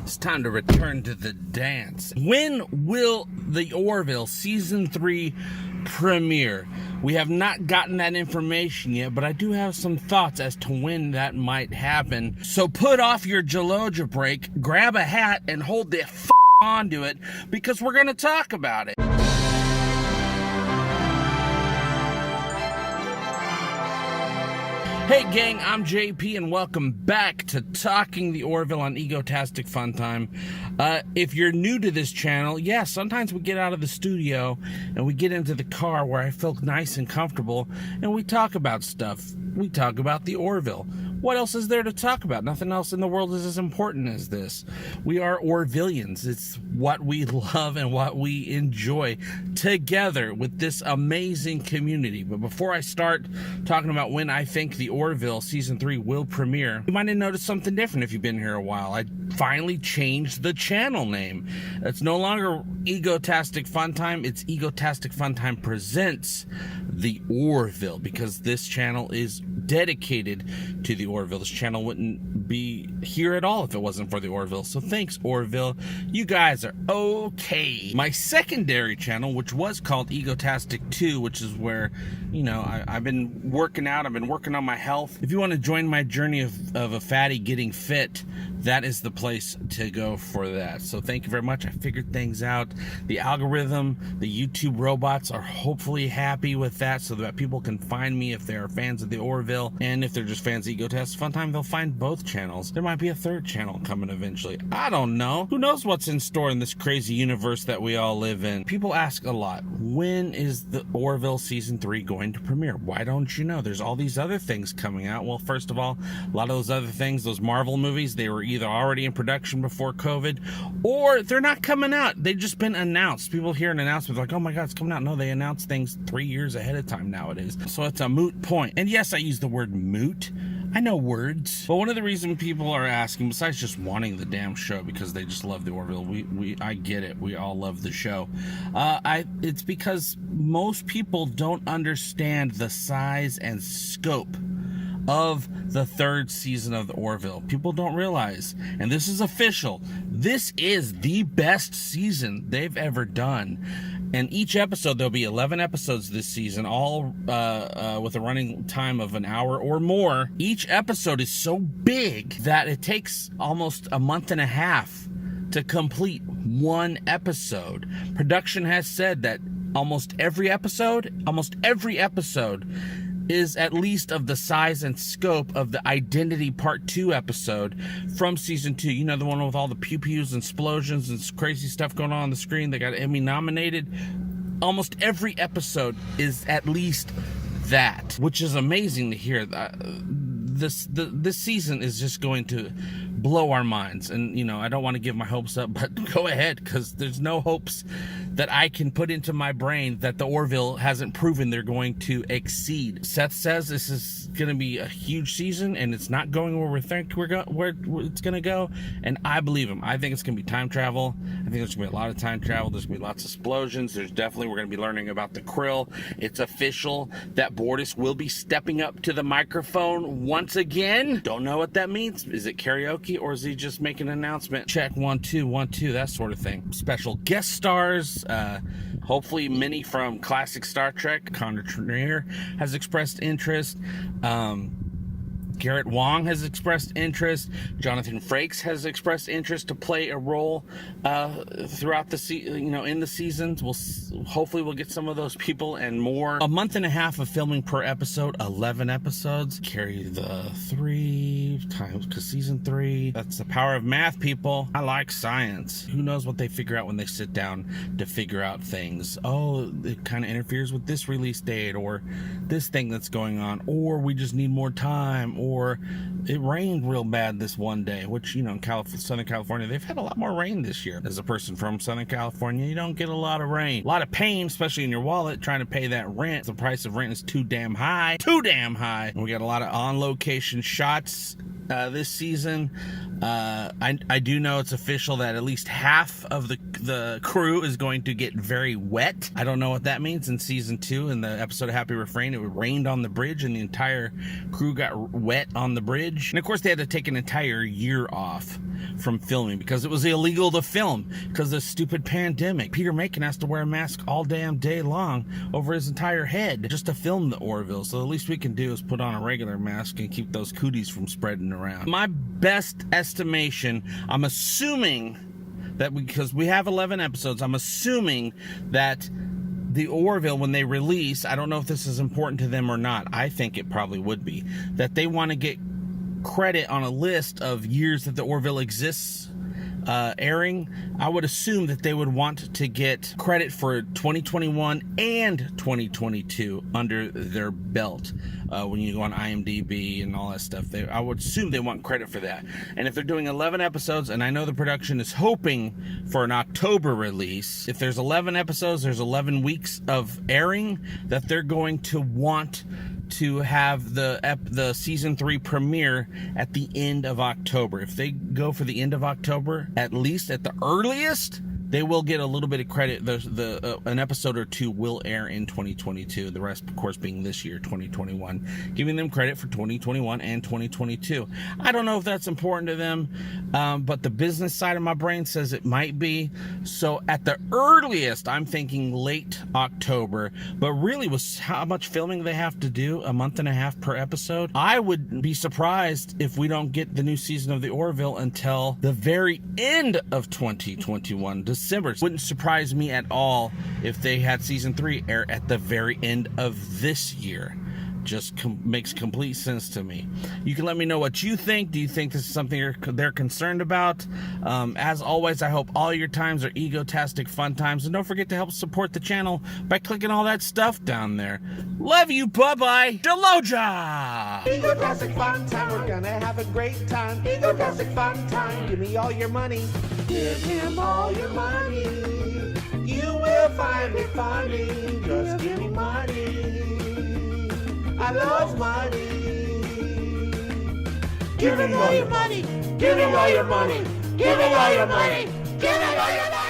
It's time to return to the dance. When will the Orville Season 3 premiere? We have not gotten that information yet, but I do have some thoughts as to when that might happen. So put off your Geloja break, grab a hat, and hold the onto it, because we're going to talk about it. Hey gang, I'm JP and welcome back to Talking The Orville on Egotastic FunTime. If you're new to this channel, sometimes we get out of the studio and we get into the car where I feel nice and comfortable and we talk about stuff. We talk about the Orville. What else is there to talk about? Nothing else in the world is as important as this. We are Orvillians. It's what we love and what we enjoy together with this amazing community. But before I start talking about when I think the Orville Season 3 will premiere, you might have noticed something different if you've been here a while. I finally changed the channel name. It's no longer Egotastic FunTime. It's Egotastic FunTime Presents the Orville, because this channel is dedicated to the Orville. This channel wouldn't be here at all if it wasn't for the Orville. So thanks, Orville. You guys are okay. My secondary channel, which was called Egotastic 2, which is where, I've been working out. I've been working on my health. If you want to join my journey of a fatty getting fit, that is the place to go for that. So thank you very much. I figured things out. The algorithm, the YouTube robots are hopefully happy with that so that people can find me if they are fans of the Orville. And if they're just fans of Egotastic FunTime, they'll find both channels. There might be a third channel coming eventually. I don't know. Who knows what's in store in this crazy universe that we all live in? People ask a lot, when is the Orville Season 3 going to premiere? Why don't you know? There's all these other things coming out. Well, first of all, a lot of those other things, those Marvel movies, they were either already in production before COVID or they're not coming out. They've just been announced. People hear an announcement like, oh my God, it's coming out. No, they announce things 3 years ahead of time nowadays. So it's a moot point. And yes, I use the word moot. I know words. But one of the reasons people are asking, besides just wanting the damn show because they just love the Orville, I get it. We all love the show. It's because most people don't understand the size and scope of the third season of the Orville. People don't realize, and this is official, this is the best season they've ever done. And each episode, there'll be 11 episodes this season, all with a running time of an hour or more. Each episode is so big that it takes almost a month and a half to complete one episode. Production has said that almost every episode is at least of the size and scope of the Identity Part 2 episode from Season 2. You know, the one with all the pew-pews and explosions and crazy stuff going on the screen that got Emmy nominated? Almost every episode is at least that, which is amazing to hear. This season is just going to blow our minds. And, I don't want to give my hopes up, but go ahead, because there's no hopes that I can put into my brain that the Orville hasn't proven they're going to exceed. Seth says this is going to be a huge season, and it's not going where we think where it's going to go, and I believe him. I think it's going to be time travel. I think there's going to be a lot of time travel. There's going to be lots of explosions. We're going to be learning about the Krill. It's official that Bortus will be stepping up to the microphone once again. Don't know what that means. Is it karaoke, or is he just making an announcement? Check 1 2 1 2, that sort of thing. Special guest stars, hopefully many from classic Star Trek. Connor Trenier has expressed interest. Garrett Wong has expressed interest. Jonathan Frakes has expressed interest to play a role throughout the in the seasons. Hopefully we'll get some of those people and more. A month and a half of filming per episode, 11 episodes. Carry the 3 times, because Season 3, that's the power of math, people. I like science. Who knows what they figure out when they sit down to figure out things. Oh, it kind of interferes with this release date, or this thing that's going on, or we just need more time, or it rained real bad this one day, which, in Southern California, they've had a lot more rain this year. As a person from Southern California, you don't get a lot of rain. A lot of pain, especially in your wallet, trying to pay that rent. The price of rent is too damn high. And we got a lot of on-location shots this season. I do know it's official that at least half of the crew is going to get very wet. I don't know what that means. In Season 2, in the episode of Happy Refrain, it rained on the bridge and the entire crew got wet on the bridge. And of course they had to take an entire year off from filming because it was illegal to film because of the stupid pandemic. Peter Macon has to wear a mask all damn day long over his entire head just to film the Orville. So the least we can do is put on a regular mask and keep those cooties from spreading around. My best estimation, I'm assuming that because we have 11 episodes, I'm assuming that the Orville, when they release, I don't know if this is important to them or not. I think it probably would be. That they want to get credit on a list of years that the Orville exists airing. I would assume that they would want to get credit for 2021 and 2022 under their belt. When you go on IMDb and all that stuff, I would assume they want credit for that. And if they're doing 11 episodes, and I know the production is hoping for an October release, if there's 11 episodes, there's 11 weeks of airing that they're going to want to have the season 3 premiere at the end of October. If they go for the end of October, at least at the earliest, they will get a little bit of credit. An episode or two will air in 2022. The rest, of course, being this year, 2021. Giving them credit for 2021 and 2022. I don't know if that's important to them, but the business side of my brain says it might be. So at the earliest, I'm thinking late October. But really, with how much filming they have to do, a month and a half per episode, I would be surprised if we don't get the new season of the Orville until the very end of 2021. December. Wouldn't surprise me at all if they had season 3 air at the very end of this year. Just makes complete sense to me. You can let me know what you think. Do you think this is something they're concerned about? As always, I hope all your times are egotastic fun times. And don't forget to help support the channel by clicking all that stuff down there. Love you. Bye-bye. Deloja! Egotastic fun time. We're gonna have a great time. Egotastic fun time. Give me all your money. Give him all your money. You will find it funny. Just give me money. I love money. Give me all your money. Give me all your money. Give me all your money. Give me all your money.